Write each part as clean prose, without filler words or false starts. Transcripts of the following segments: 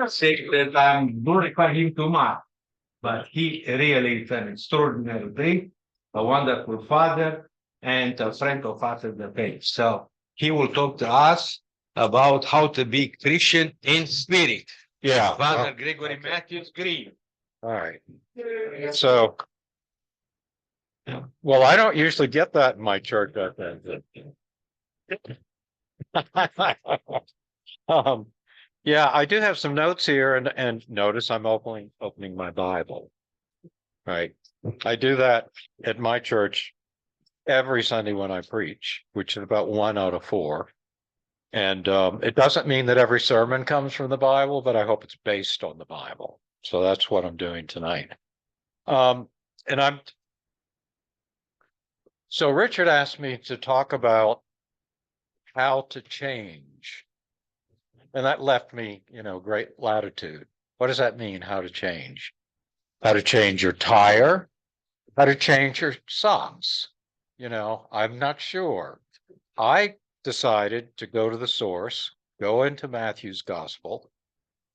Say that I don't require him too much, but he really is an extraordinary being, a wonderful father, and a friend of us in the faith. So he will talk to us about how to be Christian in spirit. Yeah. Father Gregory Matthewes-Green. All right. So, well, I don't usually get that in my church. um, yeah, I do have some notes here, and notice I'm opening my Bible. Right. I do that at my church every Sunday when I preach, which is about 1 out of 4. And it doesn't mean that every sermon comes from the Bible, but I hope it's based on the Bible. So that's what I'm doing tonight. And so Richard asked me to talk about how to change. And that left me, great latitude. What does that mean, how to change? How to change your tire? How to change your socks? I'm not sure. I decided to go to the source, go into Matthew's gospel,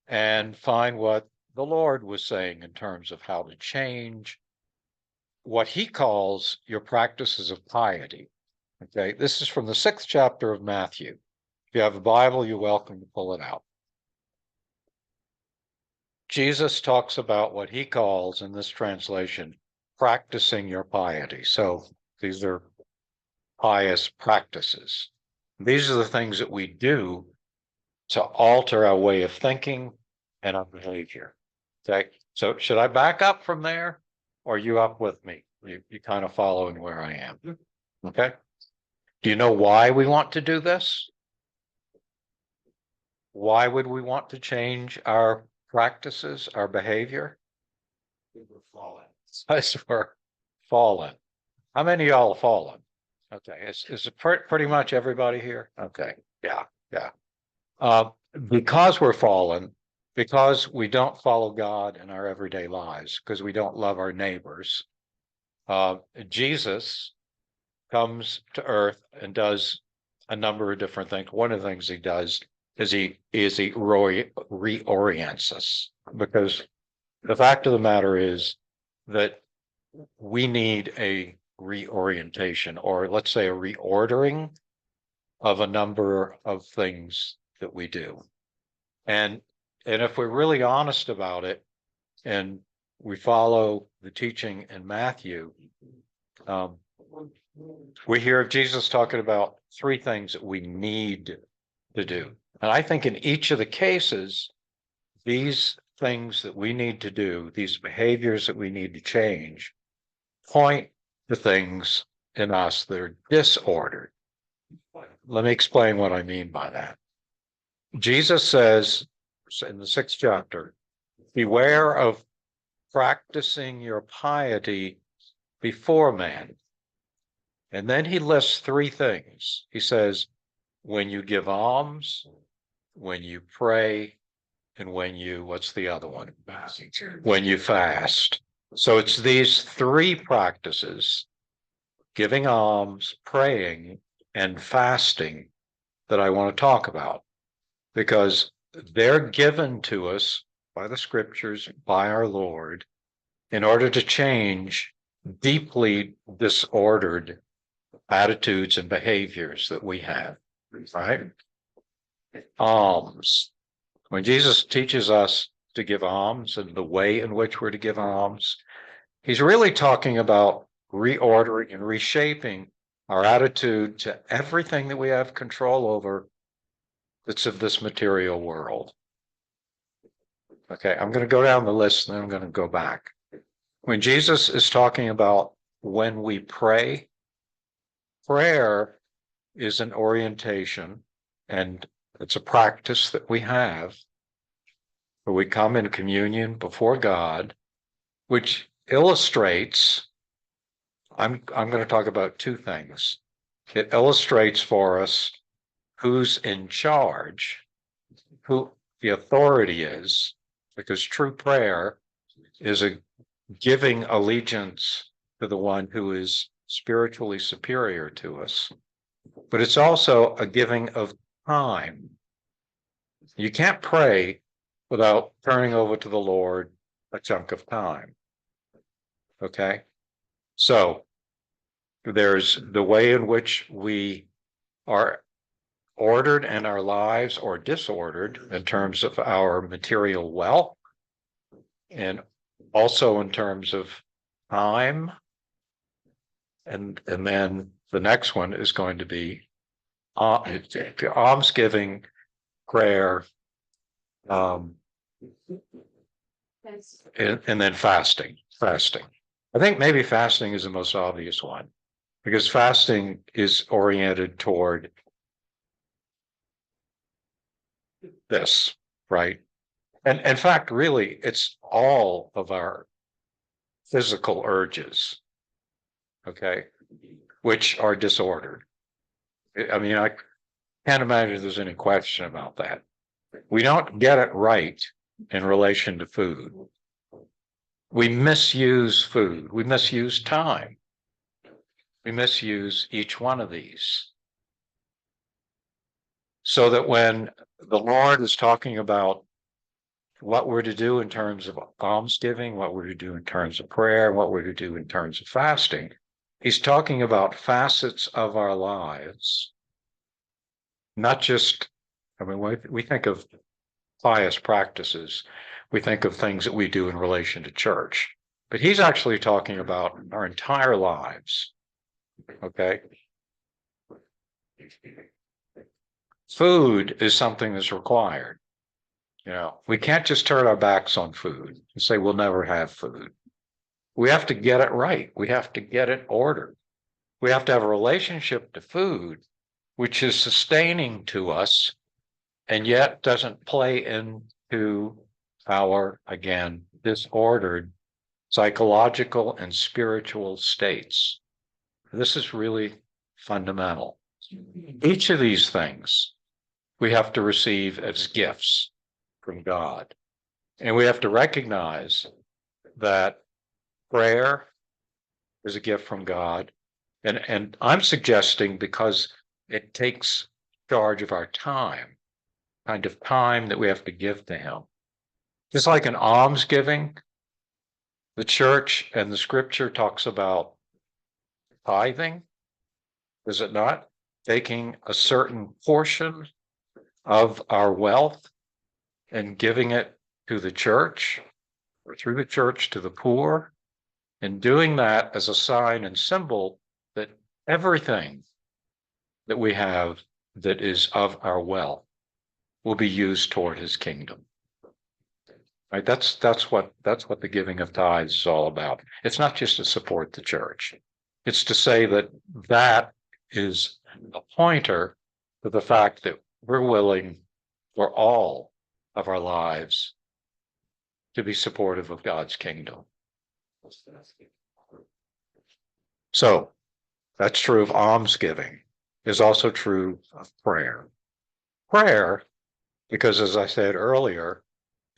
and find what the Lord was saying in terms of how to change what he calls your practices of piety. Okay, this is from the 6th chapter of Matthew. If you have a Bible, you're welcome to pull it out. Jesus talks about what he calls, in this translation, practicing your piety. So these are pious practices. These are the things that we do to alter our way of thinking and our behavior. Okay, so should I back up from there, or are you up with me? You kind of following where I am? Okay. Do you know why we want to do this? Why would we want to change our practices, our behavior? We're fallen. Because we're fallen. How many of y'all have fallen? Okay, is it pretty much everybody here? Okay, yeah. Because we're fallen, because we don't follow God in our everyday lives, because we don't love our neighbors, Jesus comes to earth and does a number of different things. One of the things he does is he reorients us, because the fact of the matter is that we need a reorientation, or let's say a reordering of a number of things that we do. And if we're really honest about it, and we follow the teaching in Matthew, we hear of Jesus talking about 3 things that we need to do. And I think in each of the cases, these things that we need to do, these behaviors that we need to change, point to things in us that are disordered. Let me explain what I mean by that. Jesus says in the 6th chapter, beware of practicing your piety before man. And then he lists 3 things. He says, when you give alms, when you pray, and when you, what's the other one? When you fast. So it's these 3 practices, giving alms, praying, and fasting, that I want to talk about, because they're given to us by the scriptures, by our Lord, in order to change deeply disordered attitudes and behaviors that we have, right? Alms. When Jesus teaches us to give alms and the way in which we're to give alms, he's really talking about reordering and reshaping our attitude to everything that we have control over that's of this material world. Okay, I'm going to go down the list and then I'm going to go back. When Jesus is talking about when we pray, prayer is an orientation, and it's a practice that we have where we come in communion before God, which illustrates, I'm going to talk about 2 things. It illustrates for us who's in charge, who the authority is, because true prayer is a giving allegiance to the one who is spiritually superior to us. But it's also a giving of time. You can't pray without turning over to the Lord a chunk of time. Okay, so there's the way in which we are ordered in our lives or disordered in terms of our material wealth, and also in terms of time. And then the next one is going to be almsgiving, prayer, and then fasting. I think maybe fasting is the most obvious one, because fasting is oriented toward this, right? And in fact, really, it's all of our physical urges, okay, which are disordered. I mean, I can't imagine there's any question about that. We don't get it right in relation to food. We misuse food. We misuse time. We misuse each one of these. So that when the Lord is talking about what we're to do in terms of almsgiving, what we're to do in terms of prayer, what we're to do in terms of fasting, he's talking about facets of our lives, not just, I mean, we think of pious practices, we think of things that we do in relation to church, but he's actually talking about our entire lives. Okay. Food is something that's required. You know, we can't just turn our backs on food and say we'll never have food. We have to get it right. We have to get it ordered. We have to have a relationship to food which is sustaining to us and yet doesn't play into our, again, disordered psychological and spiritual states. This is really fundamental. Each of these things we have to receive as gifts from God. And we have to recognize that prayer is a gift from God. And I'm suggesting because it takes charge of our time, kind of time that we have to give to Him. Just like an almsgiving, the church and the scripture talks about tithing, is it not? Taking a certain portion of our wealth and giving it to the church, or through the church to the poor, and doing that as a sign and symbol that everything that we have that is of our wealth will be used toward His kingdom. Right? That's what the giving of tithes is all about. It's not just to support the church. It's to say that that is a pointer to the fact that we're willing for all of our lives to be supportive of God's kingdom. So that's true of almsgiving. Is also true of prayer. Prayer, because as I said earlier,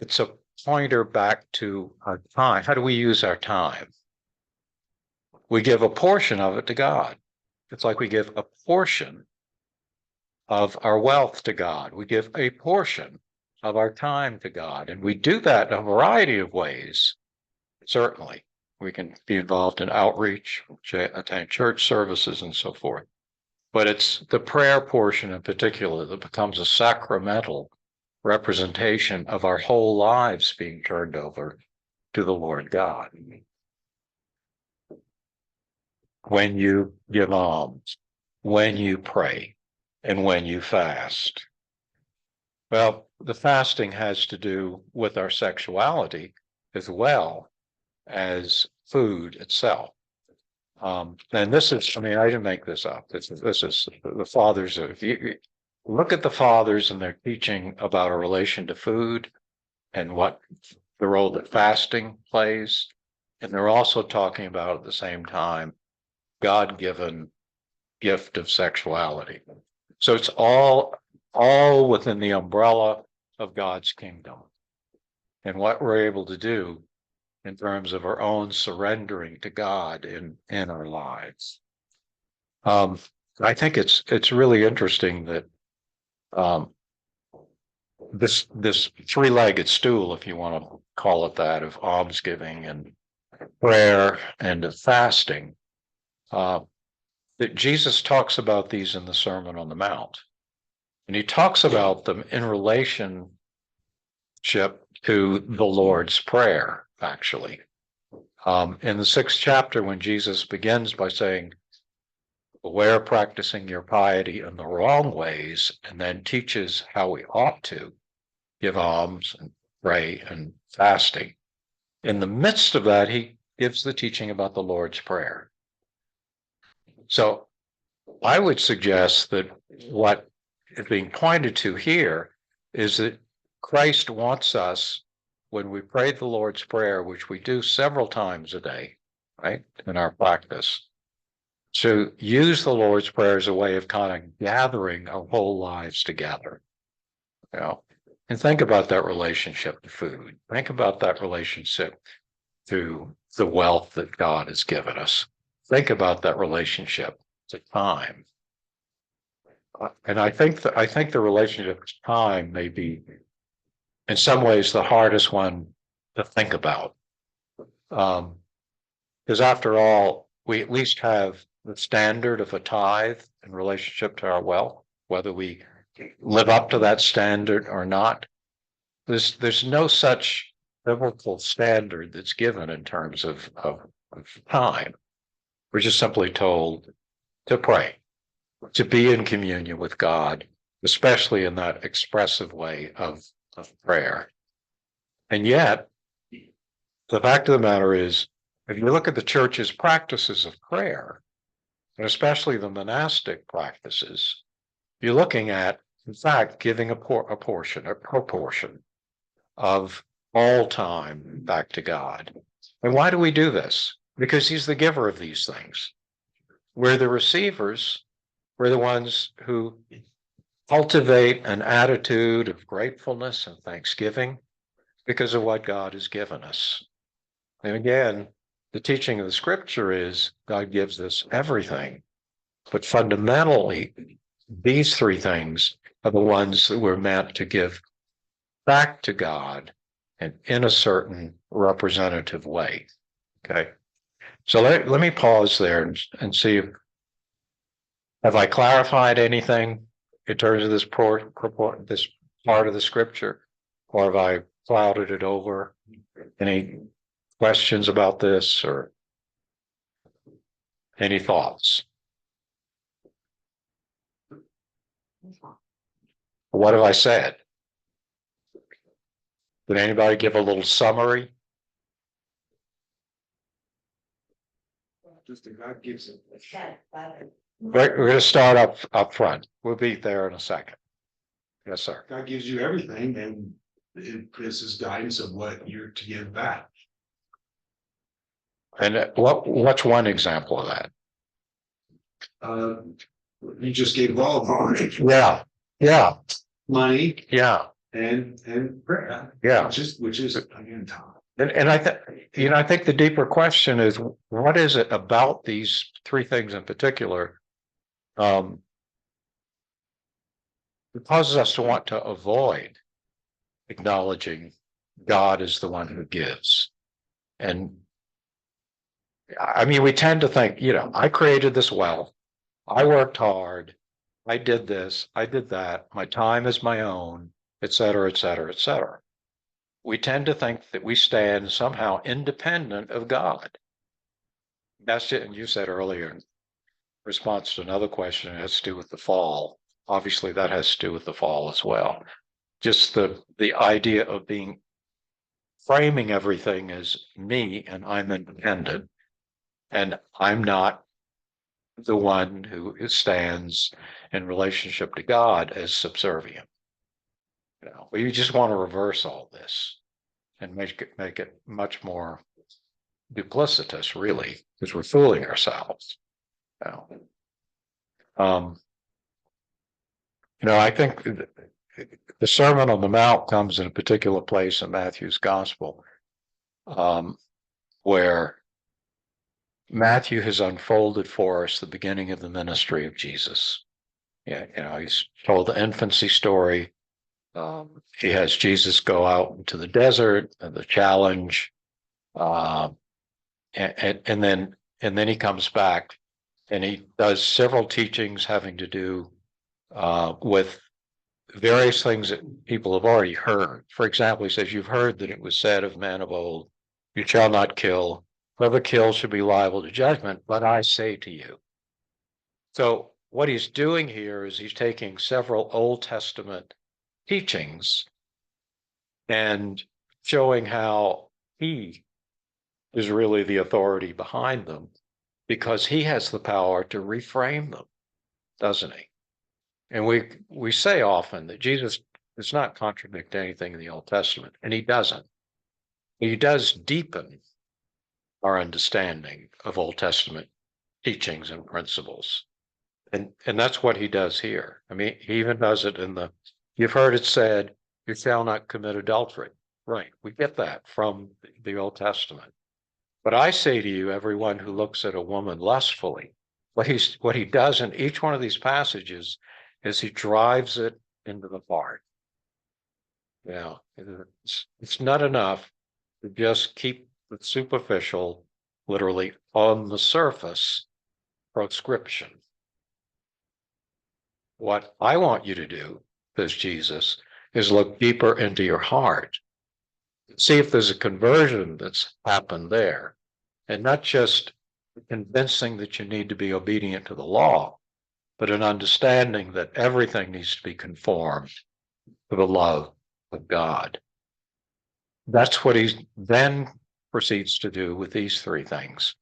it's a pointer back to our time. How do we use our time? We give a portion of it to God. It's like we give a portion of our wealth to God. We give a portion of our time to God. And we do that in a variety of ways. Certainly, we can be involved in outreach, attend church services, and so forth. But it's the prayer portion in particular that becomes a sacramental representation of our whole lives being turned over to the Lord God. When you give alms, when you pray, and when you fast. Well, the fasting has to do with our sexuality as well as food itself. And this is, I mean, I didn't make this up. This is the fathers. If you look at the fathers and their teaching about a relation to food and what the role that fasting plays, and they're also talking about at the same time God-given gift of sexuality. So it's all within the umbrella of God's kingdom and what we're able to do in terms of our own surrendering to God in our lives. I think it's really interesting that this three-legged stool, if you want to call it that, of almsgiving and prayer and of fasting, that Jesus talks about these in the Sermon on the Mount. And he talks about them in relationship to the Lord's Prayer, actually. In the 6th chapter, when Jesus begins by saying, beware practicing your piety in the wrong ways, and then teaches how we ought to give alms and pray and fasting. In the midst of that, he gives the teaching about the Lord's Prayer. So I would suggest that what is being pointed to here is that Christ wants us, when we pray the Lord's Prayer, which we do several times a day, right, in our practice, to use the Lord's Prayer as a way of kind of gathering our whole lives together. And think about that relationship to food. Think about that relationship to the wealth that God has given us. Think about that relationship to time. And I think the relationship to time may be, in some ways, the hardest one to think about. Because after all, we at least have the standard of a tithe in relationship to our wealth, whether we live up to that standard or not. There's no such biblical standard that's given in terms of time. We're just simply told to pray, to be in communion with God, especially in that expressive way of prayer. And yet, the fact of the matter is, if you look at the church's practices of prayer, and especially the monastic practices, you're looking at, in fact, giving a proportion of all time back to God. And why do we do this? Because he's the giver of these things. We're the receivers. We're the ones who cultivate an attitude of gratefulness and thanksgiving because of what God has given us. And again, the teaching of the scripture is God gives us everything. But fundamentally, these three things are the ones that we're meant to give back to God and in a certain representative way. Okay. So let me pause there and see if have I clarified anything in terms of this this part of the scripture, or have I clouded it over? Any questions about this or any thoughts? What have I said? Did anybody give a little summary? Just that God gives it. We're going to start up front. We'll be there in a second. Yes, sir. God gives you everything, and this is guidance of what you're to give back. And what's one example of that? You just gave all Yeah. money Yeah. and prayer. Yeah. Which is again time. And I think the deeper question is, what is it about these three things in particular that causes us to want to avoid acknowledging God as the one who gives? And I mean, we tend to think, I created this wealth, I worked hard, I did this, I did that, my time is my own, et cetera, et cetera, et cetera. We tend to think that we stand somehow independent of God. That's it. And you said earlier, in response to another question, it has to do with the fall. Obviously, that has to do with the fall as well. Just the idea of framing everything as me and I'm independent, and I'm not the one who stands in relationship to God as subservient. We just want to reverse all this and make it much more duplicitous, really, because we're fooling ourselves. I think the Sermon on the Mount comes in a particular place in Matthew's Gospel, where Matthew has unfolded for us the beginning of the ministry of Jesus. He's told the infancy story, He has Jesus go out into the desert and the challenge. Um, and then he comes back and he does several teachings having to do with various things that people have already heard. For example, he says, "You've heard that it was said of men of old, you shall not kill. Whoever kills should be liable to judgment. But I say to you." So what he's doing here is he's taking several Old Testament teachings and showing how he is really the authority behind them because he has the power to reframe them, doesn't he? And we say often that Jesus does not contradict anything in the Old Testament, and he doesn't. He does deepen our understanding of Old Testament teachings and principles. And that's what he does here. I mean, he even does it in you've heard it said, you shall not commit adultery. Right. We get that from the Old Testament. But I say to you, everyone who looks at a woman lustfully, what he does in each one of these passages is he drives it into the heart. Yeah, it's not enough to just keep the superficial, literally on the surface proscription. What I want you to do, says Jesus, is look deeper into your heart. See if there's a conversion that's happened there, and not just convincing that you need to be obedient to the law, but an understanding that everything needs to be conformed to the love of God. That's what he then proceeds to do with these three things: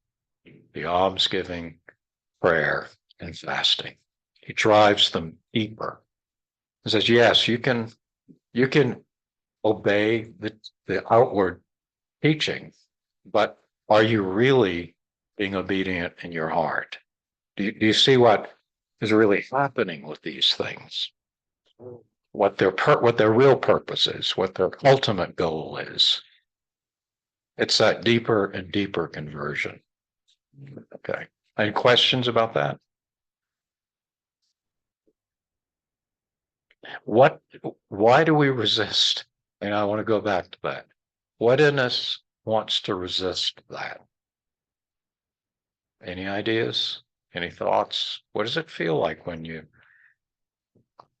the almsgiving, prayer, and fasting. He drives them deeper. He says, yes, you can obey the outward teaching, but are you really being obedient in your heart? Do you see what is really happening with these things? What their real purpose is, what their ultimate goal is. It's that deeper and deeper conversion. Okay. Any questions about that? Why do we resist? And I want to go back to that. What in us wants to resist that? Any ideas? Any thoughts? What does it feel like when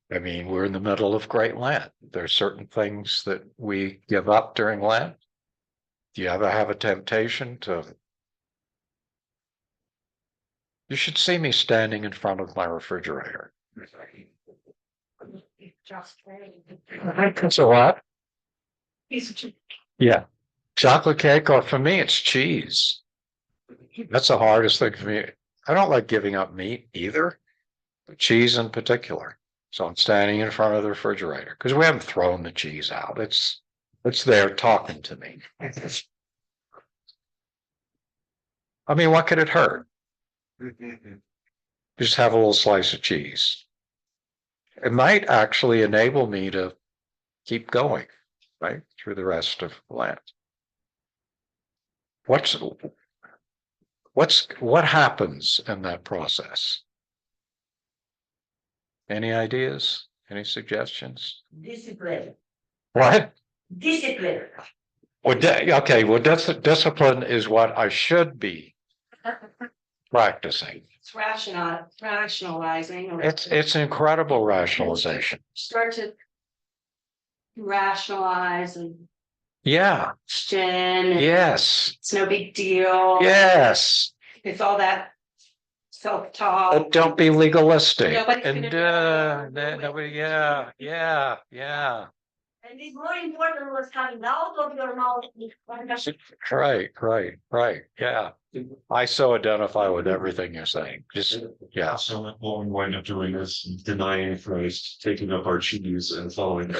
we're in the middle of Great Lent. There are certain things that we give up during Lent. Do you ever have a temptation you should see me standing in front of my refrigerator. So what? Yeah. Chocolate cake, or for me, it's cheese. That's the hardest thing for me. I don't like giving up meat either, but cheese in particular. So I'm standing in front of the refrigerator because we haven't thrown the cheese out. It's there talking to me. I mean, what could it hurt? Just have a little slice of cheese. It might actually enable me to keep going, right, through the rest of Lent. What happens in that process? Any ideas? Any suggestions? Discipline. What? Discipline. Well, discipline is what I should be practicing. It's rationalizing. Or It's incredible rationalization. start to rationalize and Yeah. question. And Yes. it's no big deal. Yes. It's all that self-talk. Don't be legalistic. Nobody's And gonna know. nobody. Yeah. And it's more important what's coming out of your mouth. Right. Yeah. I so identify with everything you're saying. Just yeah. So what we wind up doing is denying Christ, taking up our cheese and following.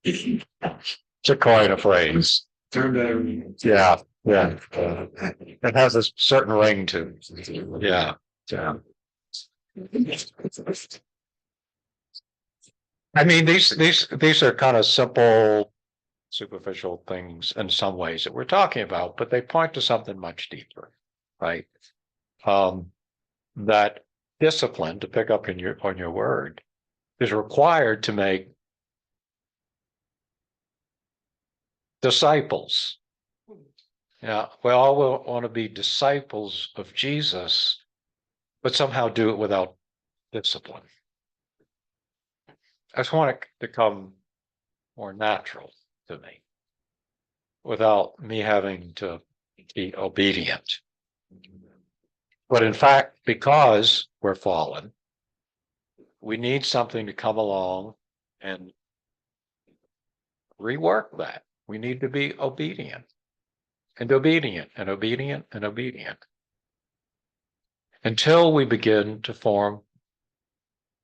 To coin a phrase. Turn down. Yeah. It has a certain ring to it. Yeah. I mean, these are kind of simple, superficial things in some ways that we're talking about, but they point to something much deeper, right? That discipline, to pick up on your word, is required to make disciples. Yeah, we all want to be disciples of Jesus, but somehow do it without discipline. I just want it to come more natural to me without me having to be obedient. But in fact, because we're fallen, we need something to come along and rework that. We need to be obedient and obedient and obedient and obedient until we begin to form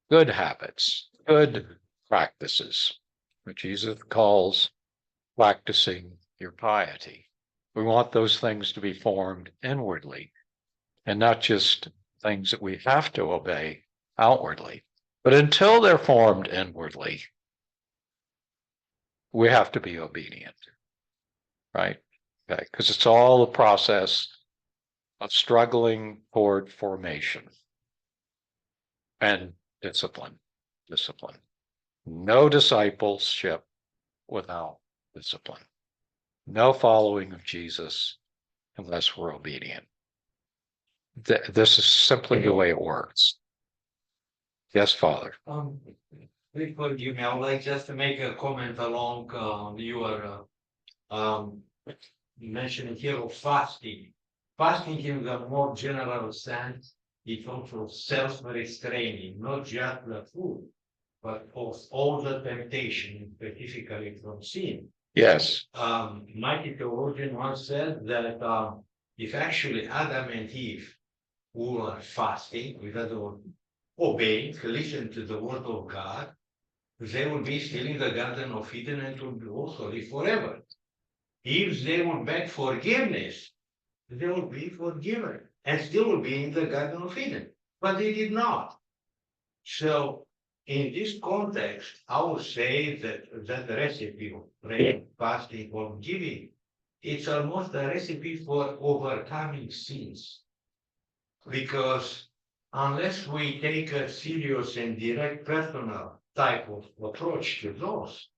good habits, good practices, which Jesus calls practicing your piety. We want those things to be formed inwardly and not just things that we have to obey outwardly. But until they're formed inwardly, we have to be obedient, right? Okay, because it's all a process of struggling toward formation and discipline. No discipleship without discipline. No following of Jesus unless we're obedient. This is simply the way it works. Yes, Father. Please forgive me. I would like just to make a comment along your mentioning here of fasting. Fasting in the more general sense, it's also self-restraining, not just the food, but of all the temptation, specifically from sin. Yes. Mighty theologian once said that if actually Adam and Eve were fasting, with other words, obeying, listening to the word of God, they will be still in the Garden of Eden and will be also live forever. If they will beg forgiveness, they will be forgiven and still will be in the Garden of Eden. But they did not. So, in this context, I would say that the recipe of praying, fasting, or giving, it's almost a recipe for overcoming sins. Because unless we take a serious and direct personal type of approach to those,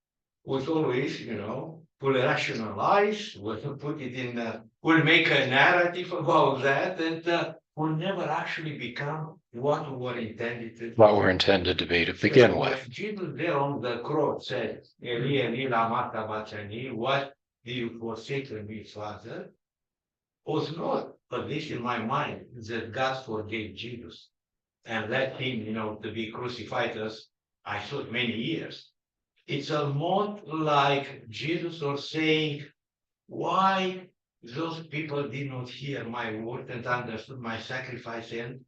we always, will rationalize, we'll put it in, we'll make a narrative about that, and will never actually become what we were intended to be. What we're intended to be to begin with. Jesus there on the cross said, Eli, Eli, lama sabachthani, what do you forsake me, Father? Was not, at least in my mind, that God forgave Jesus and let him, to be crucified as I thought many years. It's almost like Jesus was saying, why those people did not hear my word and understood my sacrifice and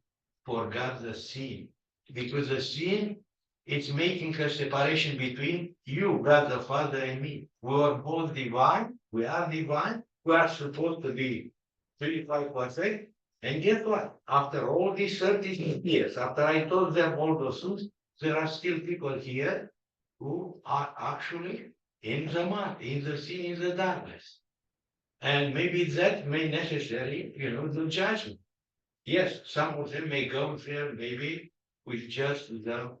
forgot the sin. Because the sin, it's making a separation between you, God the Father, and me. We are both divine, we are divine, we are supposed to be 35%. And guess what? After all these 30 years, after I told them all those things, there are still people here who are actually in the mud, in the sin, in the darkness. And maybe that may necessary, the judgment. Yes, some of them may go there maybe with just the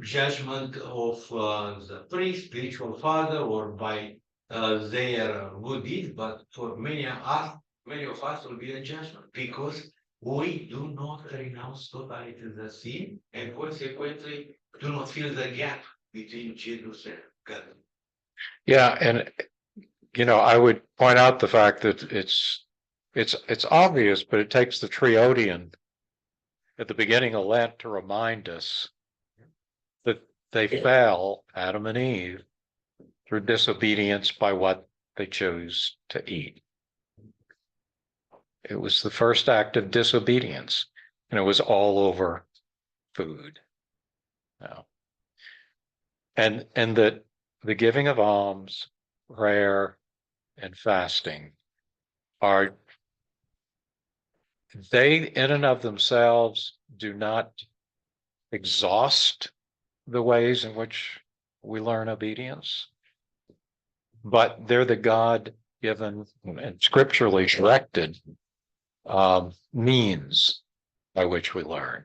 judgment of the priest, spiritual father, or by their good deeds, but for many of us will be a judgment because we do not renounce totally to the sin and consequently do not fill the gap between Jesus and God. Yeah, and I would point out the fact that it's obvious, but it takes the Triodian at the beginning of Lent to remind us that they fell, Adam and Eve, through disobedience by what they chose to eat. It was the first act of disobedience, and it was all over food. Now, and that the giving of alms, prayer, and fasting they in and of themselves do not exhaust the ways in which we learn obedience, but they're the God-given and scripturally directed means by which we learn.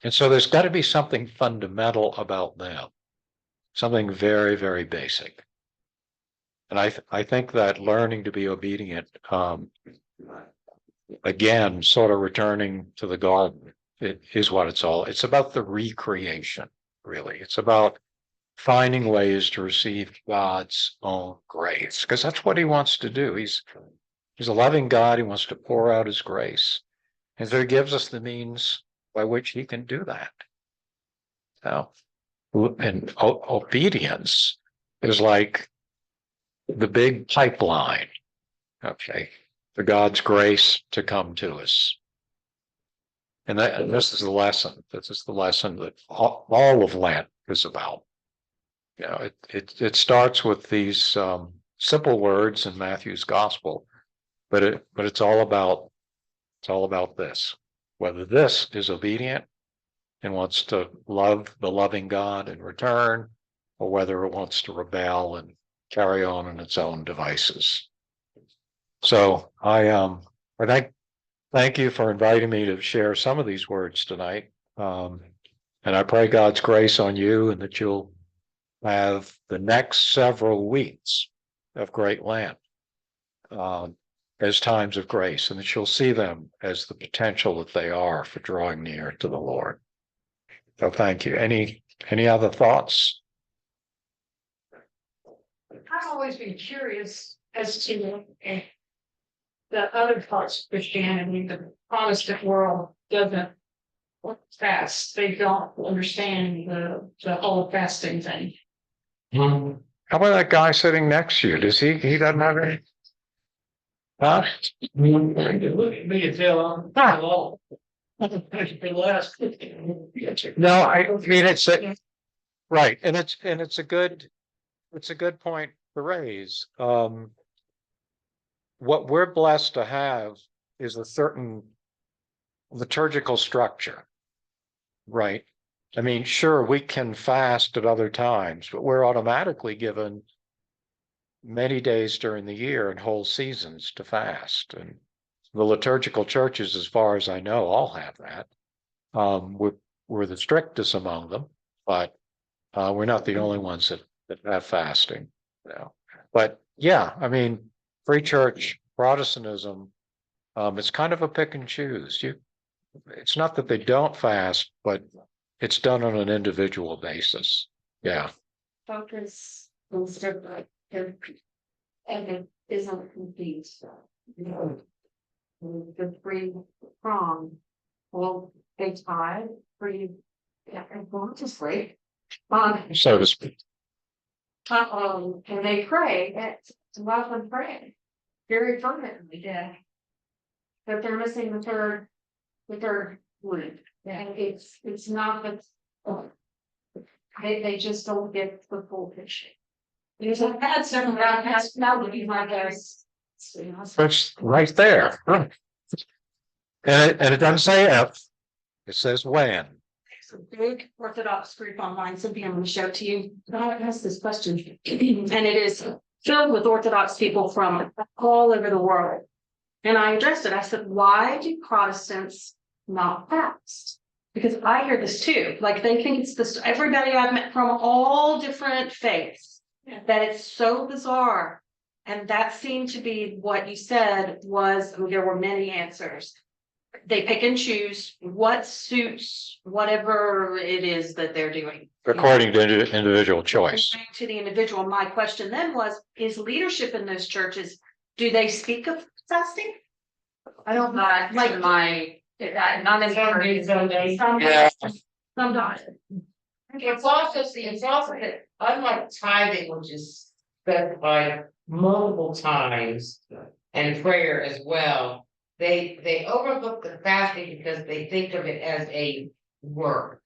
And so there's got to be something fundamental about them, something very, very basic. And I think that learning to be obedient, again, sort of returning to the garden, it is what it's about the recreation, really. It's about finding ways to receive God's own grace, because that's what he wants to do. He's a loving God. He wants to pour out his grace. And so he gives us the means by which he can do that. Now, and obedience is like the big pipeline, okay, for God's grace to come to us. And this is the lesson. This is the lesson that all of Lent is about. You know, it starts with these simple words in Matthew's gospel, but it's all about this. Whether this is obedient and wants to love the loving God in return, or whether it wants to rebel and carry on in its own devices. So I thank you for inviting me to share some of these words tonight. And I pray God's grace on you, and that you'll have the next several weeks of great Lent as times of grace, and that you'll see them as the potential that they are for drawing near to the Lord. So thank you. Any other thoughts? I've always been curious as to the other parts of Christianity. The Protestant world doesn't fast. They don't understand the whole fasting thing. How about that guy sitting next to you? Does he doesn't have any? Huh? Look at me and tell I'm all. No, I mean it's right, and it's a good point to raise. What we're blessed to have is a certain liturgical structure, right? I mean, sure, we can fast at other times, but we're automatically given many days during the year and whole seasons to fast. And the liturgical churches, as far as I know, all have that. We're the strictest among them, but we're not the only ones that have fasting. You know. But yeah, I mean, free church Protestantism, it's kind of a pick and choose. It's not that they don't fast, but it's done on an individual basis. Yeah. Focus instead of like, and it isn't complete. The three prong, well, they tie pretty, consciously. So to speak. And they pray, a lot of them pray very fervently, yeah. But they're missing the third word. And it's not that they just don't get the full picture. Because I've had several round past now looking like this. It's right there. And it doesn't say if, it says when. It's a big Orthodox group online, something I'm going to show to you. I asked this question, and it is filled with Orthodox people from all over the world. And I addressed it. I said, why do Protestants not fast? Because I hear this too. Like they think it's this, everybody I've met from all different faiths, that it's so bizarre. And that seemed to be what you said was, I mean, there were many answers. They pick and choose what suits whatever it is that they're doing. According to individual choice. To the individual. My question then was, is leadership in those churches, do they speak of fasting? I don't know. Like not in some Yeah. sometimes. It's also that unlike tithing, which is specified multiple times, and prayer as well, they overlook the fasting because they think of it as a work.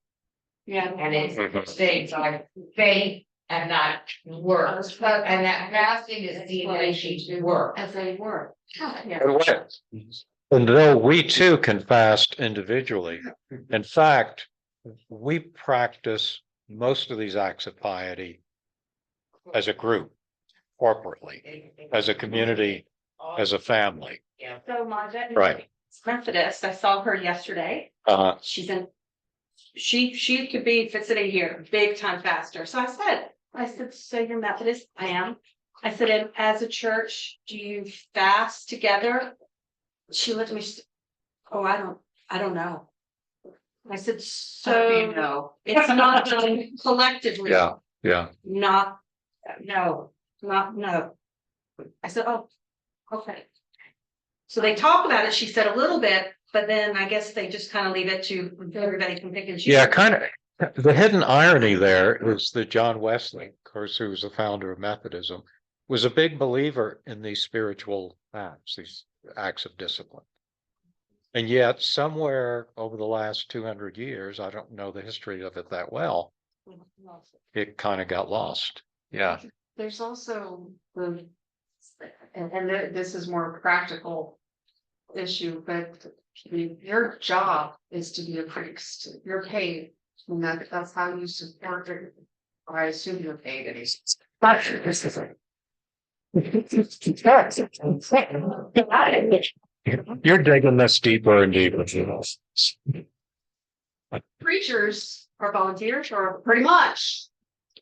Yeah. And it states like faith and not work. And that fasting is seen as a work. As they work. And though we too can fast individually, in fact, we practice most of these acts of piety as a group, corporately, as a community, as a family. Yeah. So my vet Right. Methodist, I saw her yesterday. She's in, she could be sitting here, big time faster. So I said, so you're Methodist? I am. I said, "And as a church, do you fast together?" She looked at me, she said, "Oh, I don't know." I said, "So no. it's not done collectively." Yeah, yeah. Not, no, not, no. I said, "Oh, okay." So they talk about it, she said a little bit, but then I guess they just kind of leave it to everybody can pick and choose. Yeah, kind of. The hidden irony there is that John Wesley, of course, who was the founder of Methodism, was a big believer in these spiritual acts, these acts of discipline. And yet somewhere over the last 200 years, I don't know the history of it that well, it kind of got lost. Yeah. There's also the, and this is more practical issue, but your job is to be a priest. You're paid, and that's how you support it. Or I assume you're paid at least. You're digging this deeper and deeper. Preachers are volunteers or pretty much.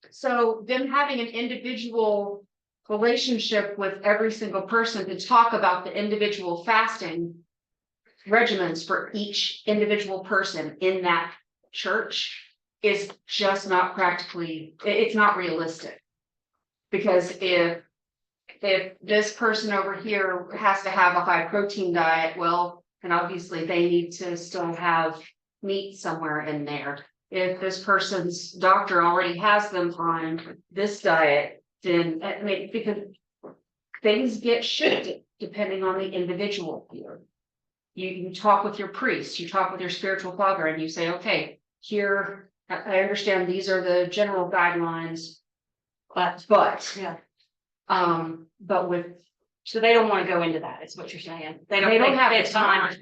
So them having an individual relationship with every single person to talk about the individual fasting regimens for each individual person in that church is just not practically, it's not realistic. Because if this person over here has to have a high protein diet, well, and obviously they need to still have meat somewhere in there. If this person's doctor already has them on this diet, then I mean, because things get shifted depending on the individual here. You talk with your priest, you talk with your spiritual father, and you say, okay, here, I understand these are the general guidelines, but Yeah, but with, so they don't want to go into that, is what you're saying. they don't have it's the time.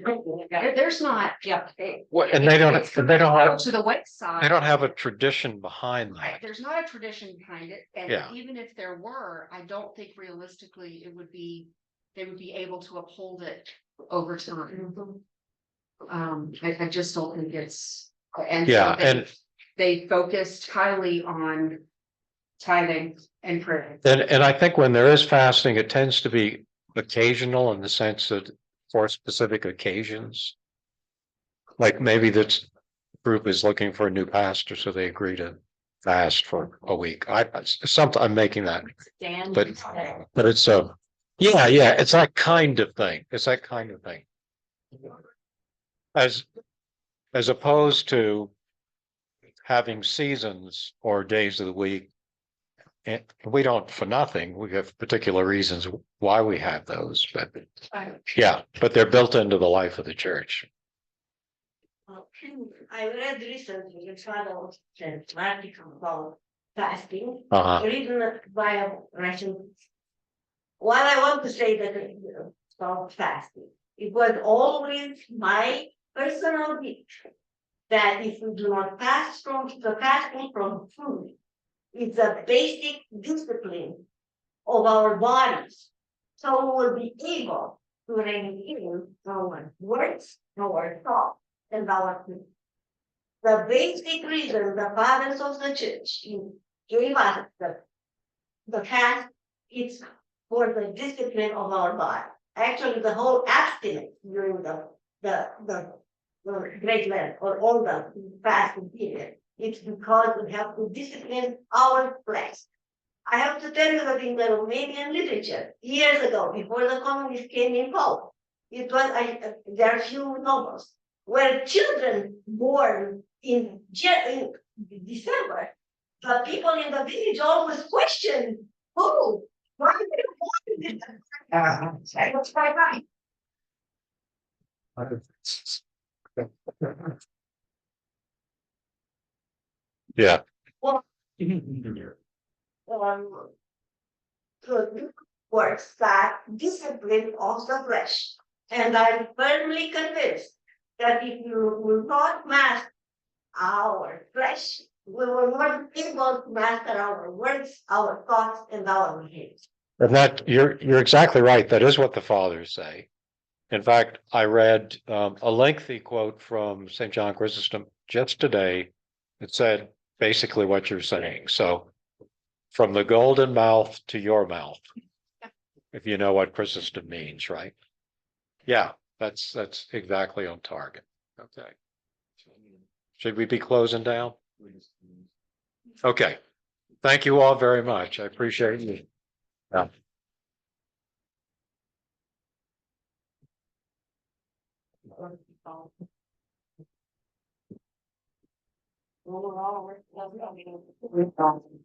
There's not, Yeah. And they don't it's have, to the wayside. they don't have a tradition behind that. There's not a tradition behind it, and Yeah. even if there were, I don't think realistically it would be, they would be able to uphold it over time. I just don't think it's, and so Yeah, and they focused highly on tithing and prayer. And I think when there is fasting, it tends to be occasional in the sense that for specific occasions. Like maybe this group is looking for a new pastor, so they agree to fast for a week. I'm making that, Dan. but it's yeah, it's that kind of thing. It's that kind of thing. As opposed to having seasons or days of the week. And we don't for nothing. We have particular reasons why we have those, but yeah, but they're built into the life of the church. I read recently in Father an article about fasting, written by Russian. What I want to say that about fasting, it was always my personal belief that if we do not fast from the fasting from food, it's a basic discipline of our bodies. So we will be able to rein our words, our thoughts, and our feelings. The basic reason the fathers of the church gave us the fast is for the discipline of our body. Actually, the whole abstinence during the Great Lent or all the fasting period, it's because we have to discipline our flesh. I have to tell you that in the Romanian literature, years ago, before the communists came in power, it was there are few novels where children born in December, the people in the village always question, "Oh, why are you born in December?" That was quite right. Yeah. So works that discipline of the flesh. And I'm firmly convinced that if you will not master our flesh, we will not be able to master our words, our thoughts, and our behaviors. And that you're exactly right. That is what the fathers say. In fact, I read a lengthy quote from St. John Chrysostom just today. It said basically what you're saying. So From the golden mouth to your mouth. If you know what Chrysostom means, right? Yeah, that's exactly on target. Okay. Should we be closing down? Okay. Thank you all very much. I appreciate you. Yeah. Overall, we're-